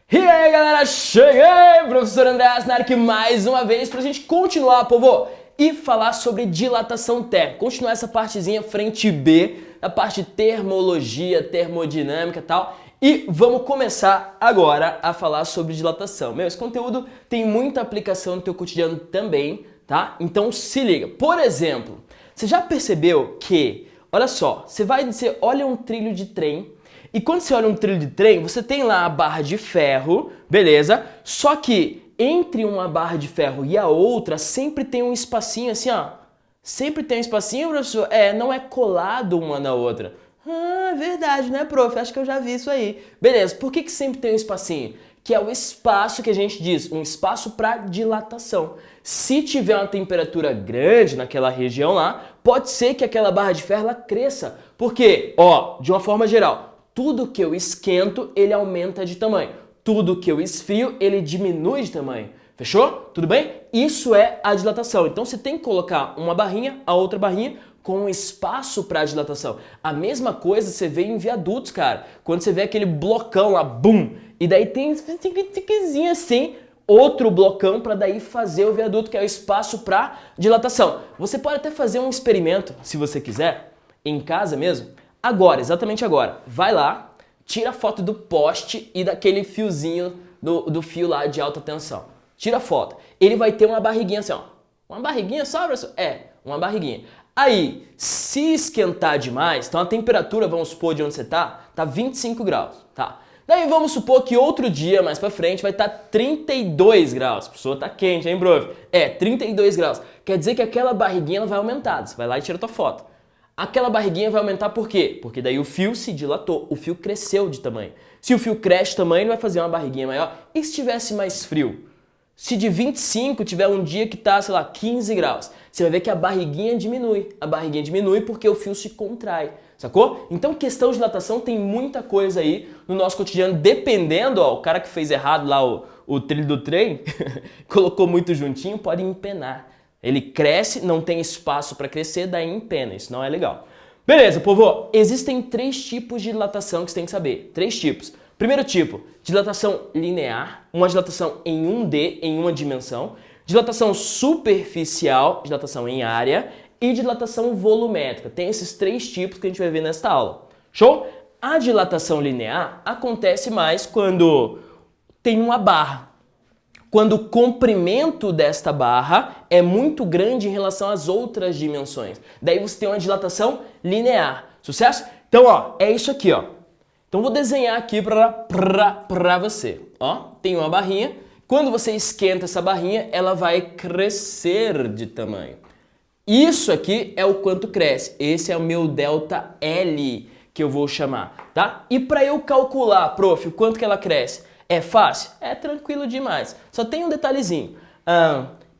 E aí galera, cheguei! Professor André Asnar aqui mais uma vez pra gente continuar, povo, e falar sobre dilatação térmica. Continuar essa partezinha frente B, a parte de termologia, termodinâmica e tal. E vamos começar agora a falar sobre dilatação. Esse conteúdo tem muita aplicação no teu cotidiano também, tá? Então se liga. Por exemplo, você já percebeu que, olha só, você olha um trilho de trem. E quando você olha um trilho de trem, você tem lá a barra de ferro, beleza? Só que entre uma barra de ferro e a outra sempre tem um espacinho assim, ó. Sempre tem um espacinho, professor? Não é colado uma na outra. Ah, verdade, né, prof? Acho que eu já vi isso aí. Beleza, por que sempre tem um espacinho? Que é o espaço que a gente diz, um espaço para dilatação. Se tiver uma temperatura grande naquela região lá, pode ser que aquela barra de ferro ela cresça. Por quê? Ó, de uma forma geral, tudo que eu esquento, ele aumenta de tamanho. Tudo que eu esfrio, ele diminui de tamanho. Fechou? Tudo bem? Isso é a dilatação. Então você tem que colocar uma barrinha, a outra barrinha, com espaço para dilatação. A mesma coisa você vê em viadutos, cara. Quando você vê aquele blocão lá, bum! E daí tem esse assim, outro blocão para daí fazer o viaduto, que é o espaço para dilatação. Você pode até fazer um experimento, se você quiser, em casa mesmo. Agora, exatamente agora, vai lá, tira a foto do poste e daquele fiozinho do fio lá de alta tensão. Tira a foto. Ele vai ter uma barriguinha assim, ó. Uma barriguinha só, professor? Uma barriguinha. Aí, se esquentar demais, então a temperatura, vamos supor de onde você tá 25 graus, tá? Daí vamos supor que outro dia, mais pra frente, vai estar 32 graus. A pessoa tá quente, hein, prof? 32 graus. Quer dizer que aquela barriguinha ela vai aumentar. Você vai lá e tira a tua foto. Aquela barriguinha vai aumentar por quê? Porque daí o fio se dilatou, o fio cresceu de tamanho. Se o fio cresce de tamanho, ele vai fazer uma barriguinha maior. E se tivesse mais frio? Se de 25 tiver um dia que tá, sei lá, 15 graus, você vai ver que a barriguinha diminui. A barriguinha diminui porque o fio se contrai, sacou? Então questão de dilatação tem muita coisa aí no nosso cotidiano, dependendo, ó, o cara que fez errado lá o trilho do trem, colocou muito juntinho, pode empenar. Ele cresce, não tem espaço para crescer, daí empena. Isso não é legal. Beleza, povo. Existem 3 tipos de dilatação que você tem que saber. 3 tipos. Primeiro tipo, dilatação linear, uma dilatação em 1D, em uma dimensão. Dilatação superficial, dilatação em área. E dilatação volumétrica. Tem esses 3 tipos que a gente vai ver nesta aula. Show? A dilatação linear acontece mais quando tem uma barra. Quando o comprimento desta barra é muito grande em relação às outras dimensões. Daí você tem uma dilatação linear. Sucesso? Então, ó, é isso aqui, ó. Então vou desenhar aqui pra você. Ó, tem uma barrinha. Quando você esquenta essa barrinha, ela vai crescer de tamanho. Isso aqui é o quanto cresce. Esse é o meu delta L que eu vou chamar, tá? E para eu calcular, prof, o quanto que ela cresce? É fácil? É tranquilo demais. Só tem um detalhezinho.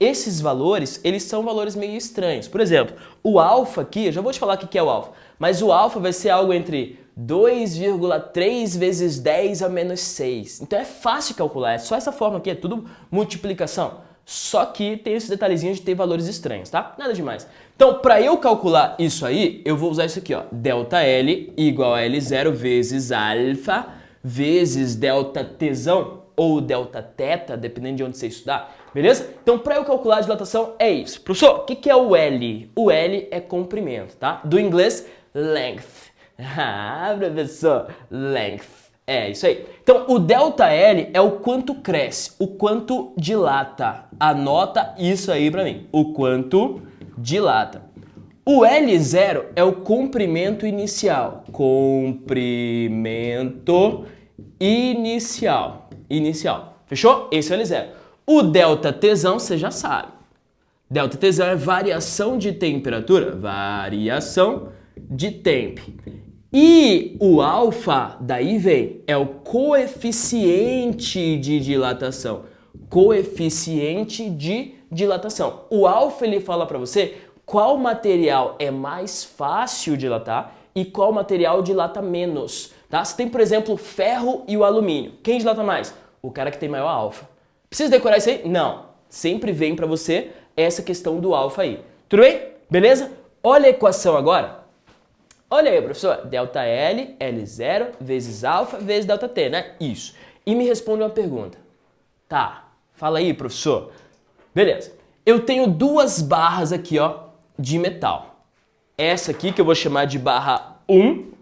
Esses valores, eles são valores meio estranhos. Por exemplo, o alfa aqui, eu já vou te falar o que é o alfa, mas o alfa vai ser algo entre 2,3 vezes 10 a menos 6. Então é fácil calcular, é só essa forma aqui, é tudo multiplicação. Só que tem esse detalhezinho de ter valores estranhos, tá? Nada demais. Então, para eu calcular isso aí, eu vou usar isso aqui, ó. Delta L igual a L0 vezes alfa vezes delta Tzão ou delta teta, dependendo de onde você estudar, beleza? Então, para eu calcular a dilatação é isso. Professor, o que é o L? O L é comprimento, tá? Do inglês, length. Ah, professor, length. É isso aí. Então, o delta L é o quanto cresce, o quanto dilata. Anota isso aí pra mim. O quanto dilata. O L0 é o comprimento inicial. Comprimento inicial. Inicial. Fechou? Esse é o L0. O delta Tzão, você já sabe. Delta Tzão é variação de temperatura. Variação de tempo. E o alfa, daí vem, é o coeficiente de dilatação. Coeficiente de dilatação. O alfa, ele fala para você qual material é mais fácil dilatar e qual material dilata menos. Tá? Você tem, por exemplo, o ferro e o alumínio. Quem dilata mais? O cara que tem maior alfa. Precisa decorar isso aí? Não. Sempre vem para você essa questão do alfa aí. Tudo bem? Beleza? Olha a equação agora. Olha aí, professor, delta L, L0 vezes alfa vezes delta T, né? Isso. e me responde uma pergunta. Tá, fala aí, professor. Beleza. Eu tenho duas barras aqui, ó, de metal. Essa aqui que eu vou chamar de barra 1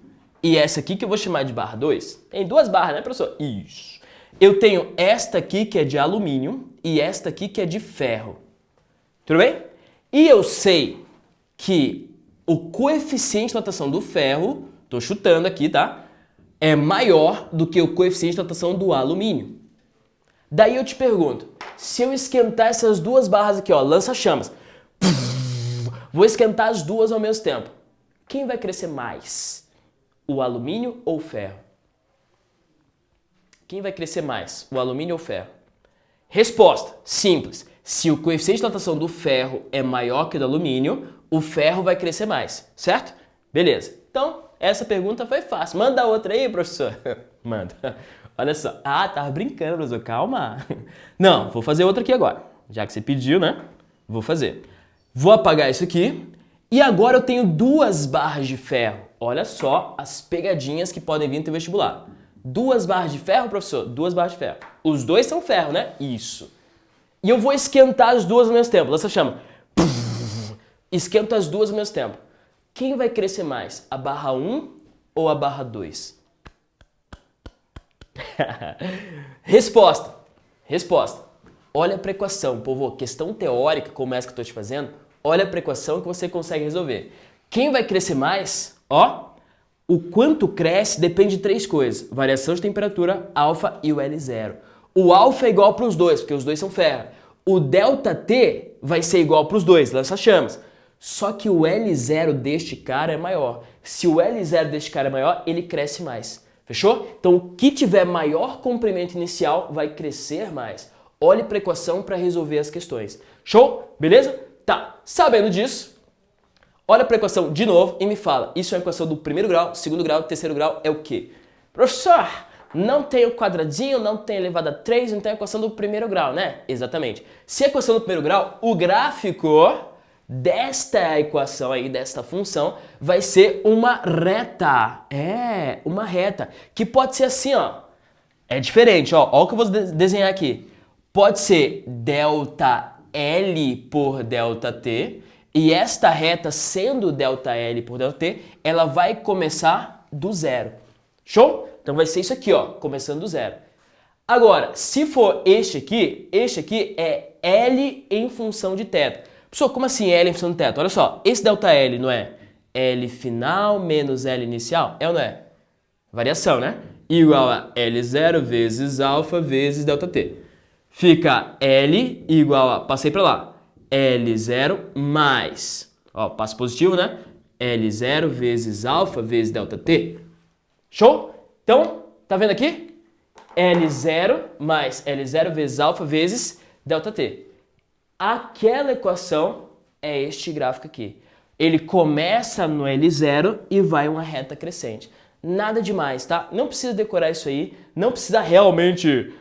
e essa aqui que eu vou chamar de barra 2. Tem duas barras, né, professor? Isso. Eu tenho esta aqui que é de alumínio e esta aqui que é de ferro. Tudo bem? E eu sei que o coeficiente de dilatação do ferro, tô chutando aqui, tá? É maior do que o coeficiente de dilatação do alumínio. Daí eu te pergunto, se eu esquentar essas duas barras aqui, ó, lança-chamas, vou esquentar as duas ao mesmo tempo, quem vai crescer mais? O alumínio ou o ferro? Quem vai crescer mais? O alumínio ou o ferro? Resposta, simples. Se o coeficiente de dilatação do ferro é maior que o do alumínio, o ferro vai crescer mais, certo? Beleza. Então, essa pergunta foi fácil. Manda outra aí, professor. Manda. Olha só. Ah, tava brincando, professor. Calma. Não, vou fazer outra aqui agora. Já que você pediu, né? Vou fazer. Vou apagar isso aqui. E agora eu tenho duas barras de ferro. Olha só as pegadinhas que podem vir no teu vestibular. Duas barras de ferro, professor? Duas barras de ferro. Os dois são ferro, né? Isso. E eu vou esquentar as duas ao mesmo tempo. Lança chama. Esquento as duas ao mesmo tempo. Quem vai crescer mais? A barra 1 ou a barra 2? Resposta. Resposta. Olha para a equação, povo. Questão teórica, como essa que eu estou te fazendo. Olha para a equação que você consegue resolver. Quem vai crescer mais? Ó, o quanto cresce depende de três coisas. Variação de temperatura, alfa e o L0. O alfa é igual para os dois, porque os dois são ferro. O ΔT vai ser igual para os dois, lança-chamas. Só que o L0 deste cara é maior. Se o L0 deste cara é maior, ele cresce mais. Fechou? Então, o que tiver maior comprimento inicial vai crescer mais. Olhe para a equação para resolver as questões. Show? Beleza? Tá. Sabendo disso, olha para a equação de novo e me fala. Isso é a equação do primeiro grau, segundo grau, terceiro grau é o quê? Professor, não tem o quadradinho, não tem elevado a 3, não tem a equação do primeiro grau, né? Exatamente. Se a equação do primeiro grau, o gráfico desta equação aí, desta função, vai ser uma reta. É, uma reta. Que pode ser assim, ó. É diferente, ó. Ó o que eu vou desenhar aqui. Pode ser ΔL por ΔT. E esta reta, sendo ΔL por ΔT, ela vai começar do zero. Show? Então vai ser isso aqui, ó. Começando do zero. Agora, se for este aqui é L em função de θ. Pessoal, como assim L em função de θ? Olha só, esse ΔL não é L final menos L inicial? É ou não é? Variação, né? Igual a L0 vezes alfa vezes ΔT. Fica L igual a, passei pra lá, L0 mais, ó, passo positivo, né? L0 vezes alfa vezes ΔT. Show? Então, tá vendo aqui? L0 mais L0 vezes alfa vezes ΔT. Aquela equação é este gráfico aqui. Ele começa no L0 e vai uma reta crescente. Nada demais, tá? Não precisa decorar isso aí, não precisa realmente...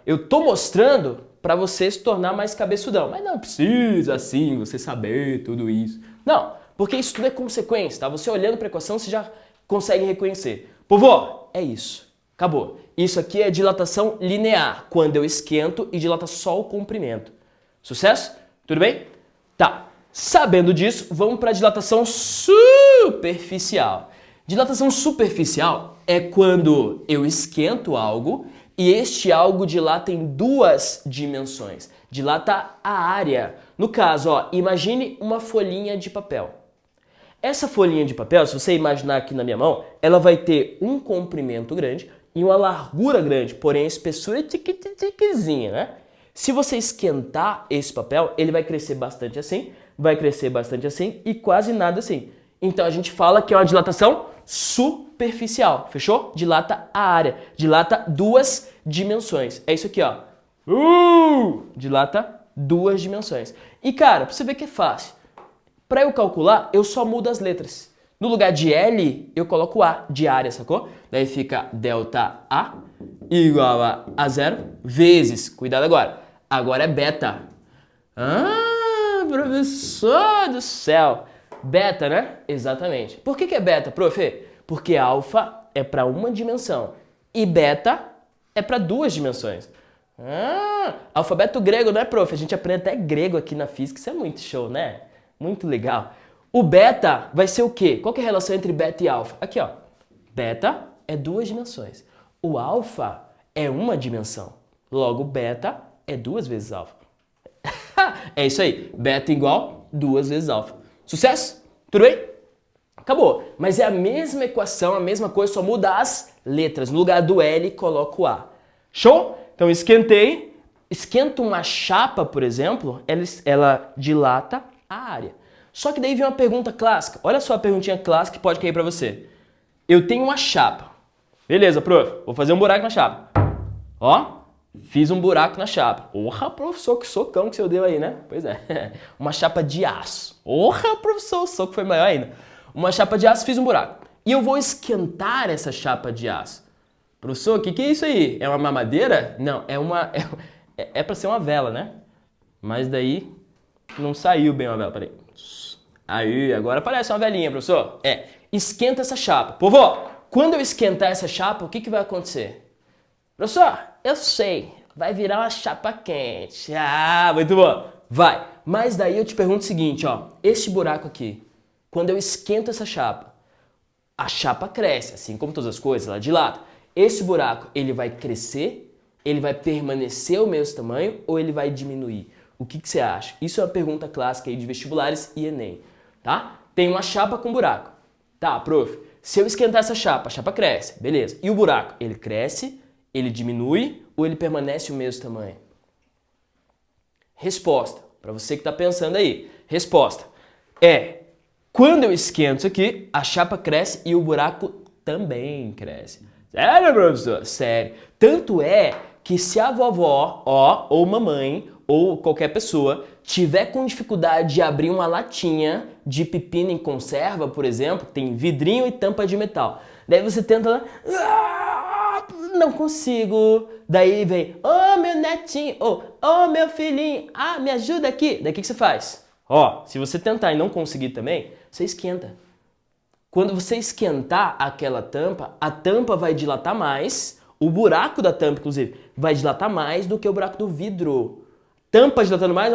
eu tô mostrando para você se tornar mais cabeçudão, mas não precisa assim você saber tudo isso. Não, porque isso tudo é consequência, tá? Você olhando para a equação você já consegue reconhecer. Povo, é isso. Acabou. Isso aqui é dilatação linear, quando eu esquento e dilata só o comprimento. Sucesso? Tudo bem? Tá. Sabendo disso, vamos para a dilatação superficial. Dilatação superficial é quando eu esquento algo e este algo dilata em duas dimensões. Dilata a área. No caso, ó, imagine uma folhinha de papel. Essa folhinha de papel, se você imaginar aqui na minha mão, ela vai ter um comprimento grande e uma largura grande, porém a espessura é tiquitiquezinha, né? Se você esquentar esse papel, ele vai crescer bastante assim e quase nada assim. Então a gente fala que é uma dilatação superficial, fechou? Dilata a área, dilata duas dimensões. É isso aqui, ó. Dilata duas dimensões. E cara, pra você ver que é fácil. Para eu calcular, eu só mudo as letras. No lugar de L, eu coloco A de área, sacou? Daí fica ΔA igual a A0 vezes, cuidado agora é beta. Ah, professor do céu. Beta, né? Exatamente. Por que é beta, prof? Porque alfa é para uma dimensão e beta é para duas dimensões. Alfabeto grego, né, prof? A gente aprende até grego aqui na física, isso é muito show, né? Muito legal. O beta vai ser o quê? Qual que é a relação entre beta e alfa? Aqui, ó. Beta é duas dimensões. O alfa é uma dimensão. Logo, beta é duas vezes alfa. É isso aí. Beta igual duas vezes alfa. Sucesso? Tudo bem? Acabou. Mas é a mesma equação, a mesma coisa, só muda as letras. No lugar do L, coloco o A. Show? Então, esquentei. Esquento uma chapa, por exemplo, ela dilata a área. Só que daí vem uma pergunta clássica. Olha só a perguntinha clássica que pode cair para você. Eu tenho uma chapa. Beleza, prof. Vou fazer um buraco na chapa. Ó, fiz um buraco na chapa. Porra, professor, que socão que você deu aí, né? Pois é. Uma chapa de aço. Porra, professor, o soco foi maior ainda. Uma chapa de aço, fiz um buraco. E eu vou esquentar essa chapa de aço. Professor, o que é isso aí? É uma mamadeira? Não, é para ser uma vela, né? Mas daí não saiu bem uma vela. Peraí. Aí, agora parece uma velinha, professor. Esquenta essa chapa. Povo, quando eu esquentar essa chapa, o que vai acontecer? Professor, eu sei. Vai virar uma chapa quente. Ah, muito bom. Vai. Mas daí eu te pergunto o seguinte, ó. Este buraco aqui, quando eu esquento essa chapa, a chapa cresce, assim como todas as coisas, ela dilata. Esse buraco, ele vai crescer, ele vai permanecer o mesmo tamanho ou ele vai diminuir? O que você acha? Isso é uma pergunta clássica aí de vestibulares e Enem, tá? Tem uma chapa com buraco. Tá, prof, se eu esquentar essa chapa, a chapa cresce, beleza. E o buraco? Ele cresce, ele diminui ou ele permanece o mesmo tamanho? Resposta, para você que está pensando aí. Resposta quando eu esquento isso aqui, a chapa cresce e o buraco também cresce. Sério, professor? Sério. Tanto é que se a vovó, ou mamãe, ou qualquer pessoa, tiver com dificuldade de abrir uma latinha de pepino em conserva, por exemplo, tem vidrinho e tampa de metal. Daí você tenta lá, não consigo. Daí vem, meu netinho, meu filhinho, me ajuda aqui. Daí o que você faz? Se você tentar e não conseguir também, você esquenta. Quando você esquentar aquela tampa, a tampa vai dilatar mais, o buraco da tampa, inclusive, vai dilatar mais do que o buraco do vidro. Tampa dilatando mais,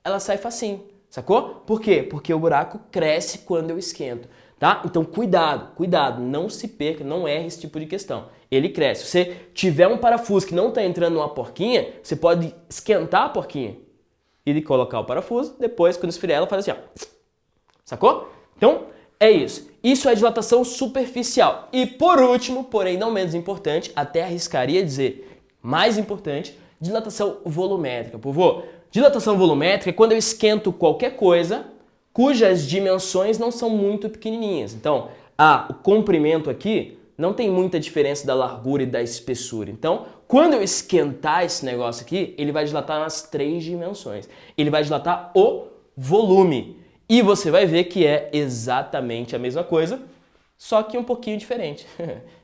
ela sai facinho, sacou? Por quê? Porque o buraco cresce quando eu esquento, tá? Então cuidado, não se perca, não erre esse tipo de questão. Ele cresce. Se você tiver um parafuso que não está entrando numa porquinha, você pode esquentar a porquinha e colocar o parafuso, depois, quando esfriar, ela faz assim, sacou? Então, é isso. Isso é dilatação superficial. E por último, porém não menos importante, até arriscaria dizer mais importante, dilatação volumétrica. Povo, dilatação volumétrica é quando eu esquento qualquer coisa cujas dimensões não são muito pequenininhas. Então, o comprimento aqui não tem muita diferença da largura e da espessura. Então, quando eu esquentar esse negócio aqui, ele vai dilatar nas 3 dimensões. Ele vai dilatar o volume. E você vai ver que é exatamente a mesma coisa, só que um pouquinho diferente.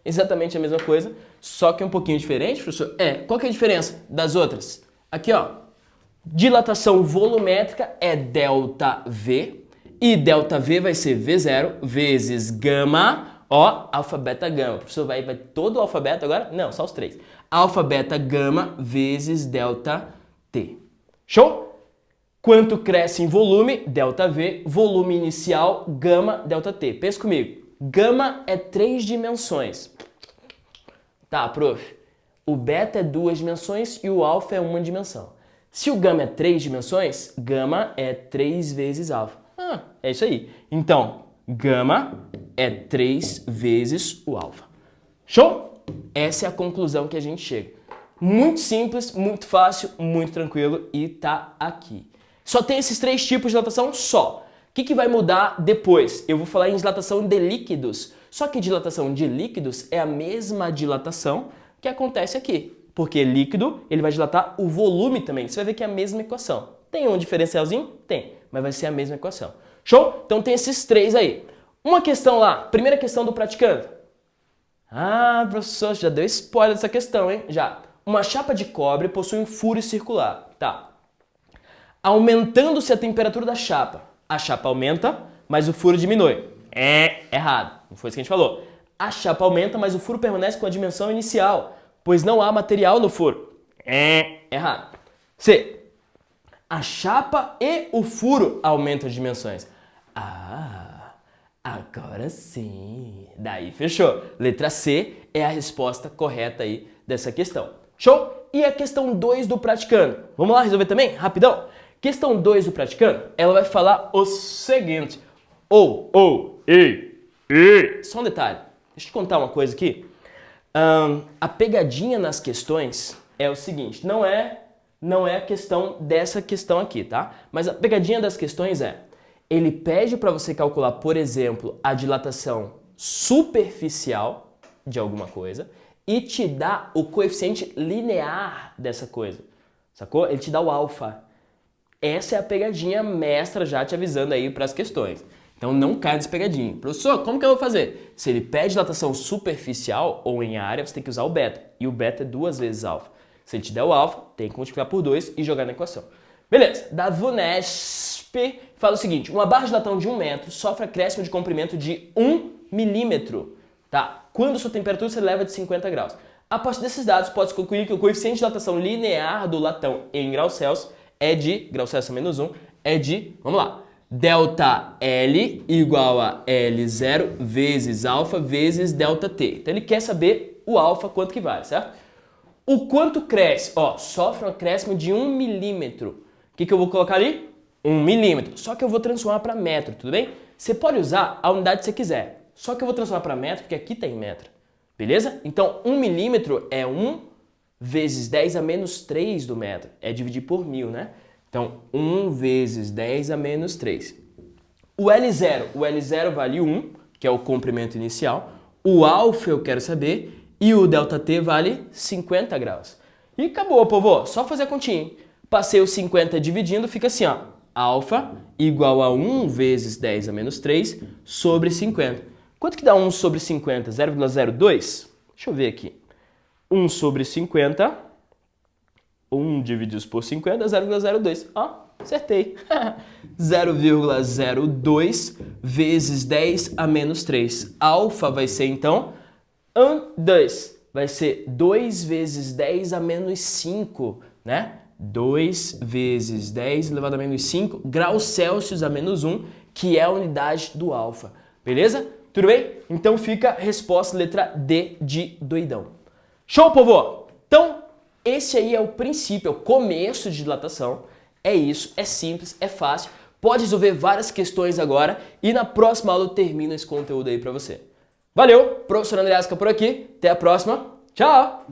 Exatamente a mesma coisa, só que um pouquinho diferente, professor? Qual que é a diferença das outras? Aqui, ó. Dilatação volumétrica é ΔV, e ΔV vai ser V0 vezes gama, alfa, beta, gama. O professor vai todo o alfabeto agora? Não, só os 3. Alfa, beta, gama vezes ΔT. Show? Quanto cresce em volume, ΔV, volume inicial, gama, ΔT. Pensa comigo. Gama é 3 dimensões. Tá, prof. O beta é 2 dimensões e o alfa é 1 dimensão. Se o gama é 3 dimensões, gama é 3 vezes alfa. É isso aí. Então, gama é 3 vezes o alfa. Show? Essa é a conclusão que a gente chega. Muito simples, muito fácil, muito tranquilo e tá aqui. Só tem esses 3 tipos de dilatação só. O que vai mudar depois? Eu vou falar em dilatação de líquidos. Só que dilatação de líquidos é a mesma dilatação que acontece aqui. Porque líquido, ele vai dilatar o volume também. Você vai ver que é a mesma equação. Tem um diferencialzinho? Tem, mas vai ser a mesma equação. Show? Então tem esses 3 aí. Uma questão lá, primeira questão do praticando. Professor, já deu spoiler dessa questão, hein? Já. Uma chapa de cobre possui um furo circular. Tá. Aumentando-se a temperatura da chapa. A chapa aumenta, mas o furo diminui. Errado. Não foi isso que a gente falou. A chapa aumenta, mas o furo permanece com a dimensão inicial. pois não há material no furo. Errado. C. A chapa e o furo aumentam as dimensões. Ah, agora sim. Daí fechou. Letra C é a resposta correta aí dessa questão. Show? E a questão 2 do praticando? Vamos lá resolver também? Rapidão. Questão 2 do praticando, ela vai falar o seguinte. Só um detalhe. Deixa eu te contar uma coisa aqui. A pegadinha nas questões é o seguinte. Não é a questão dessa questão aqui, tá? Mas a pegadinha das questões é, ele pede para você calcular, por exemplo, a dilatação superficial de alguma coisa e te dá o coeficiente linear dessa coisa, sacou? Ele te dá o alfa. Essa é a pegadinha mestra já te avisando aí para as questões. Então não cai nessa pegadinha. Professor, como que eu vou fazer? Se ele pede dilatação superficial ou em área, você tem que usar o beta. E o beta é 2 vezes alfa. Se ele te der o alfa, tem que multiplicar por 2 e jogar na equação. Beleza. Da VUNESP fala o seguinte. Uma barra de latão de 1 metro sofre acréscimo de comprimento de 1 milímetro. Tá? Quando sua temperatura se eleva de 50 graus. A partir desses dados, pode-se concluir que o coeficiente de dilatação linear do latão em graus Celsius é de, graus Celsius menos 1, é de, vamos lá, delta L igual a L0 vezes alfa vezes delta T. Então ele quer saber o alfa, quanto que vale, certo? O quanto cresce? Ó, sofre um acréscimo de 1 milímetro. O que eu vou colocar ali? 1 milímetro. Só que eu vou transformar para metro, tudo bem? Você pode usar a unidade que você quiser. Só que eu vou transformar para metro, porque aqui tem metro. Beleza? Então, 1 milímetro é 1 vezes 10 a menos 3 do metro. É dividir por 1000, né? Então, 1 vezes 10 a menos 3. O L0 vale 1, que é o comprimento inicial. O alfa eu quero saber. E o ΔT vale 50 graus. E acabou, povo. Só fazer a continha. Passei o 50 dividindo, fica assim, ó. Alfa igual a 1 vezes 10 a menos 3 sobre 50. Quanto que dá 1 sobre 50? 0,02? Deixa eu ver aqui. 1 sobre 50. 1 dividido por 50 é 0,02. Ó, acertei. 0,02 vezes 10 a menos 3. Alfa vai ser, então, 2. Vai ser 2 vezes 10 a menos 5, né? 2 vezes 10 elevado a menos 5 graus Celsius a menos 1, que é a unidade do alfa. Beleza? Tudo bem? Então fica a resposta letra D de doidão. Show, povo? Então, esse aí é o princípio, é o começo de dilatação. É isso, é simples, é fácil. Pode resolver várias questões agora e na próxima aula eu termino esse conteúdo aí pra você. Valeu, professor André Asca por aqui. Até a próxima. Tchau!